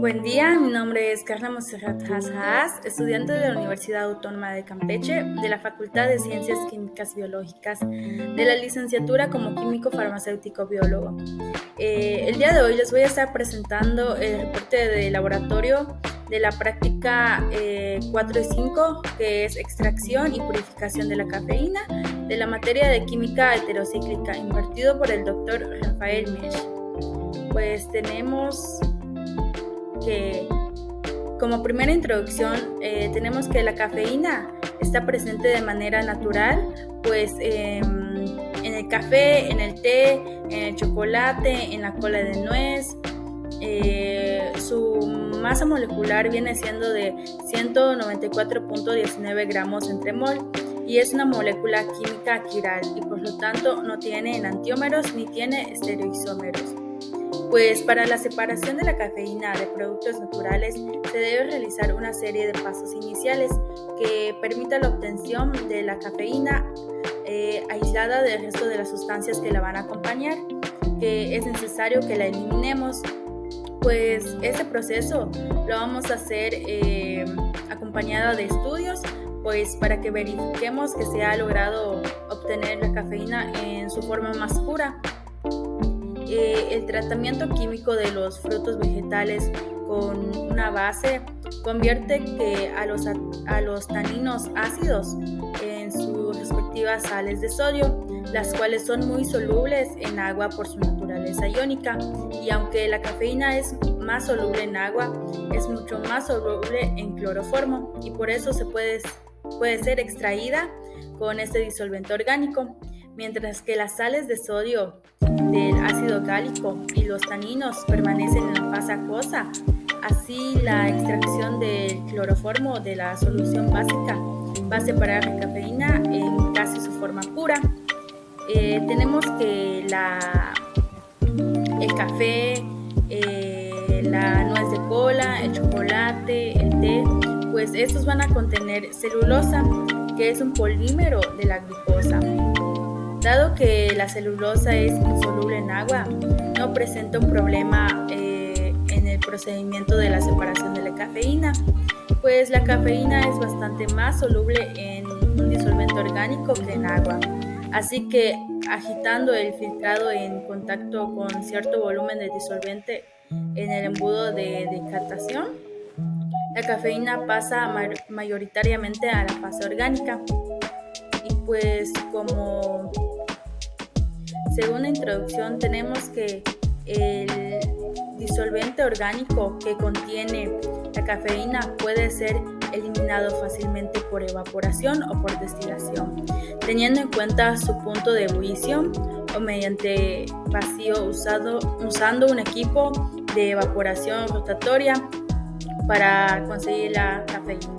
Buen día, mi nombre es Carla Montserrat Haas, estudiante de la Universidad Autónoma de Campeche, de la Facultad de Ciencias Químicas Biológicas, de la licenciatura como Químico Farmacéutico Biólogo. El día de hoy les voy a estar presentando el reporte de laboratorio de la práctica 4 y 5, que es extracción y purificación de la cafeína, de la materia de química heterocíclica, impartido por el Dr. Rafael Mesh. Pues tenemos que, como primera introducción, tenemos que la cafeína está presente de manera natural, pues en el café, en el té, en el chocolate, en la cola de nuez. Su masa molecular viene siendo de 194.19 gramos entre mol y es una molécula química quiral y por lo tanto no tiene enantiómeros ni tiene estereoisómeros. Pues para la separación de la cafeína de productos naturales se debe realizar una serie de pasos iniciales que permitan la obtención de la cafeína aislada del resto de las sustancias que la van a acompañar, que es necesario que la eliminemos. Pues este proceso lo vamos a hacer acompañada de estudios, pues para que verifiquemos que se ha logrado obtener la cafeína en su forma más pura. El tratamiento químico de los frutos vegetales con una base convierte a los taninos ácidos en sus respectivas sales de sodio, las cuales son muy solubles en agua por su naturaleza iónica, y aunque la cafeína es más soluble en agua, es mucho más soluble en cloroformo y por eso puede ser extraída con este disolvente orgánico, mientras que las sales de sodio del ácido gálico y los taninos permanecen en la fase acuosa. Así, la extracción del cloroformo de la solución básica va a separar la cafeína en casi su forma pura. Tenemos que el café, la nuez de cola, el chocolate, el té, pues estos van a contener celulosa, que es un polímero de la glucosa. Dado que la celulosa es insoluble en agua, no presenta un problema en el procedimiento de la separación de la cafeína, pues la cafeína es bastante más soluble en un disolvente orgánico que en agua. Así que agitando el filtrado en contacto con cierto volumen de disolvente en el embudo de decantación, la cafeína pasa mayoritariamente a la fase orgánica. Y pues como segunda introducción tenemos que el disolvente orgánico que contiene la cafeína puede ser eliminado fácilmente por evaporación o por destilación, teniendo en cuenta su punto de ebullición o mediante vacío usando un equipo de evaporación rotatoria para conseguir la cafeína.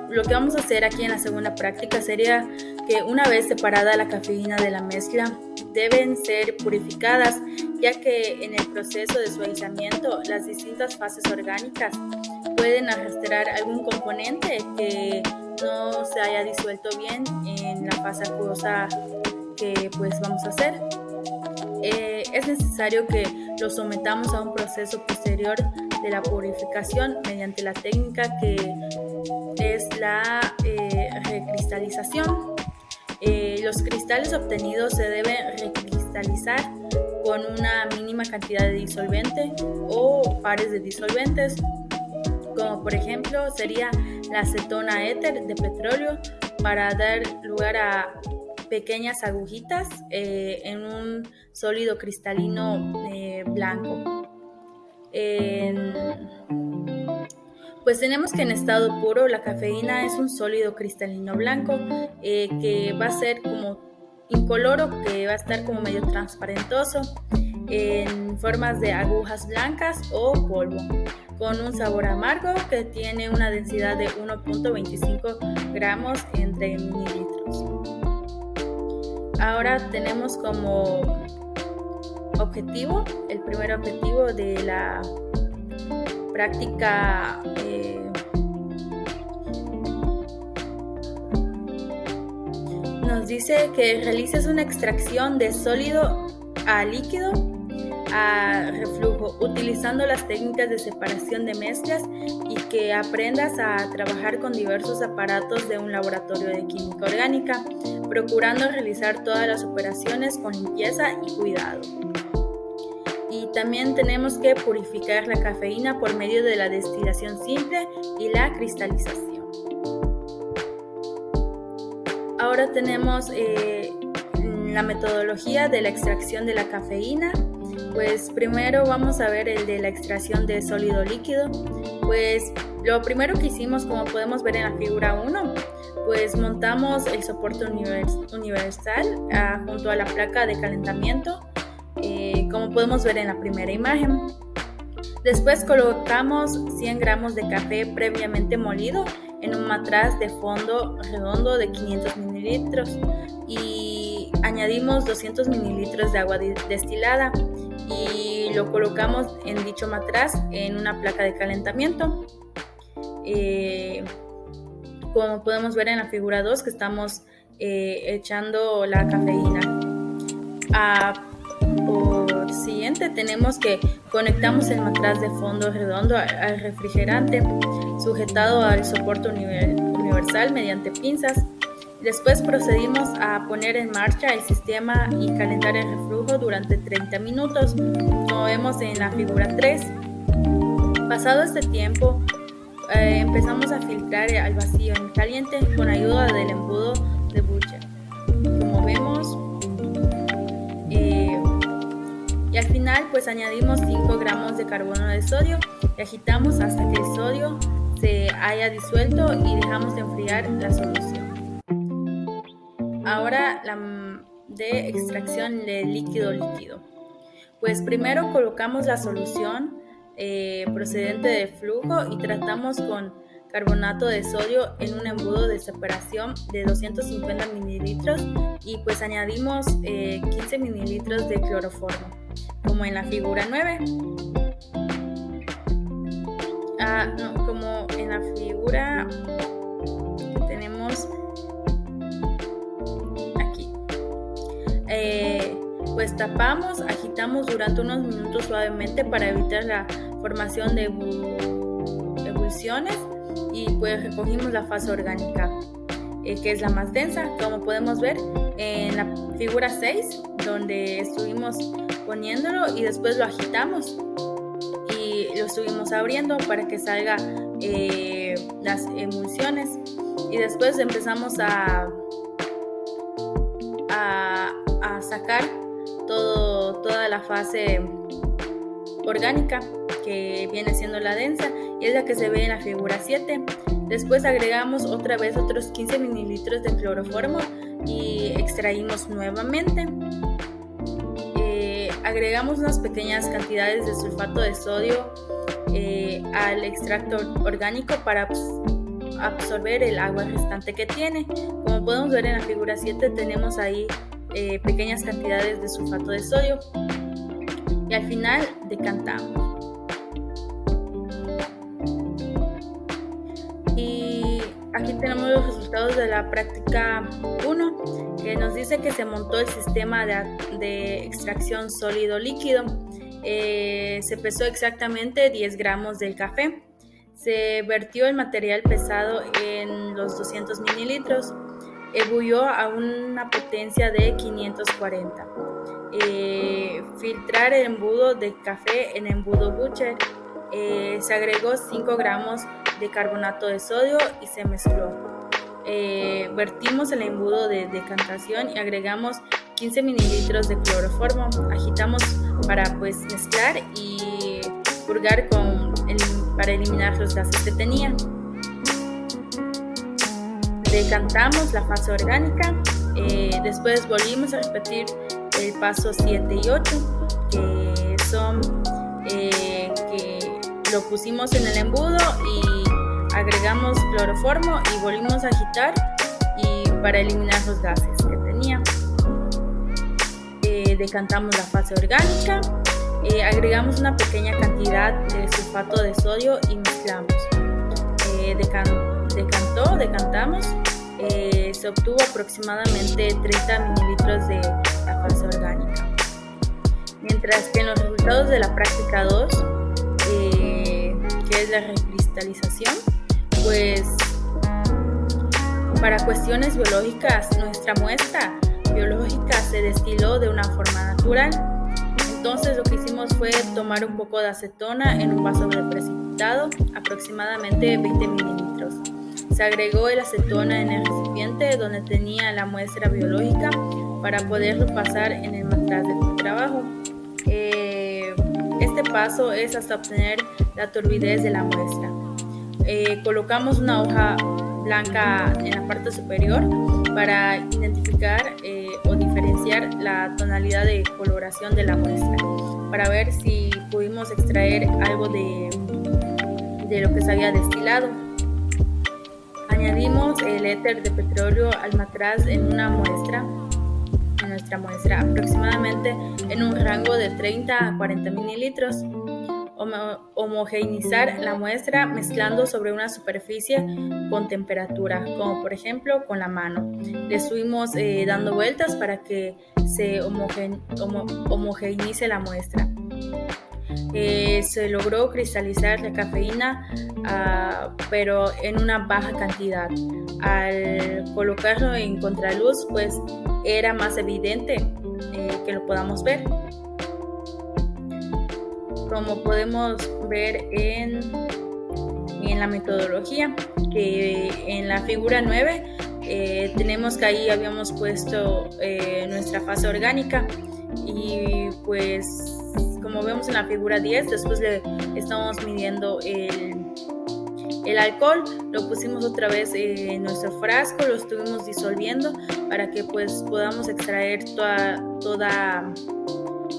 Lo que vamos a hacer aquí en la segunda práctica sería que una vez separada la cafeína de la mezcla, deben ser purificadas, ya que en el proceso de su aislamiento las distintas fases orgánicas pueden arrastrar algún componente que no se haya disuelto bien en la fase acuosa que pues vamos a hacer. Es necesario que lo sometamos a un proceso posterior de la purificación mediante la técnica que es la recristalización. Los cristales obtenidos se deben recristalizar con una mínima cantidad de disolvente o pares de disolventes, como por ejemplo sería la acetona éter de petróleo, para dar lugar a pequeñas agujitas en un sólido cristalino blanco. Pues tenemos que en estado puro la cafeína es un sólido cristalino blanco que va a ser como incoloro, que va a estar como medio transparentoso en formas de agujas blancas o polvo, con un sabor amargo que tiene una densidad de 1.25 gramos entre mililitros. Ahora tenemos como objetivo, el primer objetivo de la práctica nos dice que realices una extracción de sólido a líquido a reflujo utilizando las técnicas de separación de mezclas y que aprendas a trabajar con diversos aparatos de un laboratorio de química orgánica, procurando realizar todas las operaciones con limpieza y cuidado. Y también tenemos que purificar la cafeína por medio de la destilación simple y la cristalización. Ahora tenemos la metodología de la extracción de la cafeína. Pues primero vamos a ver el de la extracción de sólido líquido. Pues lo primero que hicimos, como podemos ver en la figura 1, pues montamos el soporte universal junto a la placa de calentamiento, como podemos ver en la primera imagen. Después colocamos 100 gramos de café previamente molido en un matraz de fondo redondo de 500 mililitros y añadimos 200 mililitros de agua destilada y lo colocamos en dicho matraz en una placa de calentamiento. Como podemos ver en la figura 2 que estamos echando la cafeína. Por siguiente tenemos que conectamos el matraz de fondo redondo al refrigerante sujetado al soporte universal mediante pinzas. Después procedimos a poner en marcha el sistema y calentar el reflujo durante 30 minutos, como vemos en la figura 3. Pasado este tiempo, empezamos a filtrar al vacío en caliente con ayuda del embudo de Bucher, como vemos. Y al final pues añadimos 5 gramos de carbono de sodio y agitamos hasta que el sodio se haya disuelto y dejamos de enfriar la solución. Ahora la de extracción de líquido. Pues primero colocamos la solución procedente del flujo y tratamos con carbonato de sodio en un embudo de separación de 250 mililitros y pues añadimos 15 mililitros de cloroformo, como en la figura 9. Como en la figura que tenemos aquí. Pues tapamos, agitamos durante unos minutos suavemente para evitar la formación de ebulliciones y pues recogimos la fase orgánica, que es la más densa, como podemos ver en la figura 6, donde estuvimos poniéndolo y después lo agitamos y lo estuvimos abriendo para que salga las emulsiones y después empezamos a sacar toda la fase orgánica, que viene siendo la densa y es la que se ve en la figura 7. Después agregamos otra vez otros 15 mililitros de cloroformo y extraímos nuevamente. Agregamos unas pequeñas cantidades de sulfato de sodio al extracto orgánico para absorber el agua restante que tiene. Como podemos ver en la figura 7 tenemos ahí pequeñas cantidades de sulfato de sodio y al final decantamos. Y aquí tenemos los resultados de la práctica 1, que nos dice que se montó el sistema de extracción sólido-líquido. Se pesó exactamente 10 gramos del café. Se vertió el material pesado en los 200 mililitros. Ebullió a una potencia de 540. Filtrar el embudo de café en embudo Bucher. Se agregó 5 gramos de carbonato de sodio y se mezcló. Vertimos el embudo de decantación y agregamos 15 mililitros de cloroformo. Agitamos para pues mezclar y purgar para eliminar los gases que tenía. Decantamos la fase orgánica. Después volvimos a repetir el paso 7 y 8, que son que lo pusimos en el embudo y agregamos cloroformo y volvimos a agitar y para eliminar los gases que tenía. Decantamos la fase orgánica, agregamos una pequeña cantidad de sulfato de sodio y mezclamos. Decantamos, se obtuvo aproximadamente 30 mililitros de la fase orgánica. Mientras que en los resultados de la práctica 2, que es la recristalización, pues para cuestiones biológicas, nuestra muestra biológica se destiló de una forma natural. Entonces lo que hicimos fue tomar un poco de acetona en un vaso de precipitado, aproximadamente 20 mililitros. Se agregó el acetona en el recipiente donde tenía la muestra biológica para poderlo pasar en el matraz de trabajo. Este paso es hasta obtener la turbidez de la muestra. Colocamos una hoja blanca en la parte superior para identificar o diferenciar la tonalidad de coloración de la muestra, para ver si pudimos extraer algo de lo que se había destilado. Añadimos el éter de petróleo al matraz en nuestra muestra, aproximadamente en un rango de 30 a 40 mililitros. Homogeneizar la muestra mezclando sobre una superficie con temperatura, como por ejemplo con la mano. Le estuvimos dando vueltas para que se homogeneice la muestra. Se logró cristalizar la cafeína, pero en una baja cantidad. Al colocarlo en contraluz, pues era más evidente que lo podamos ver. Como podemos ver en la metodología, que en la figura 9 tenemos que ahí habíamos puesto nuestra fase orgánica, y pues como vemos en la figura 10, después le estamos midiendo el alcohol, lo pusimos otra vez en nuestro frasco, lo estuvimos disolviendo para que pues podamos extraer toda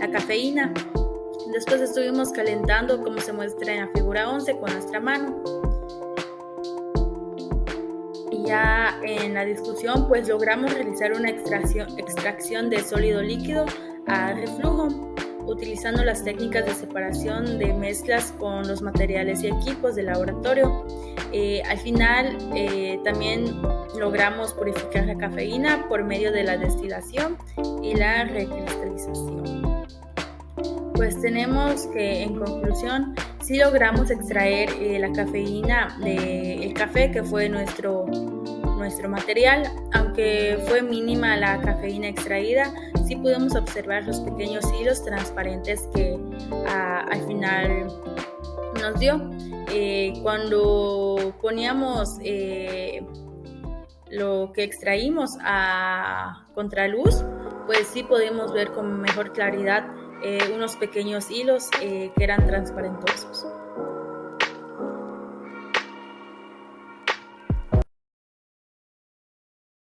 la cafeína. Después estuvimos calentando, como se muestra en la figura 11, con nuestra mano. Y ya en la discusión pues logramos realizar una extracción de sólido líquido a reflujo, utilizando las técnicas de separación de mezclas con los materiales y equipos del laboratorio. Al final también logramos purificar la cafeína por medio de la destilación y la recristalización. Pues tenemos que, en conclusión, sí logramos extraer la cafeína del café, que fue nuestro material. Aunque fue mínima la cafeína extraída, sí pudimos observar los pequeños hilos transparentes que al final nos dio. Cuando poníamos lo que extraímos a contraluz, pues sí podemos ver con mejor claridad unos pequeños hilos que eran transparentosos.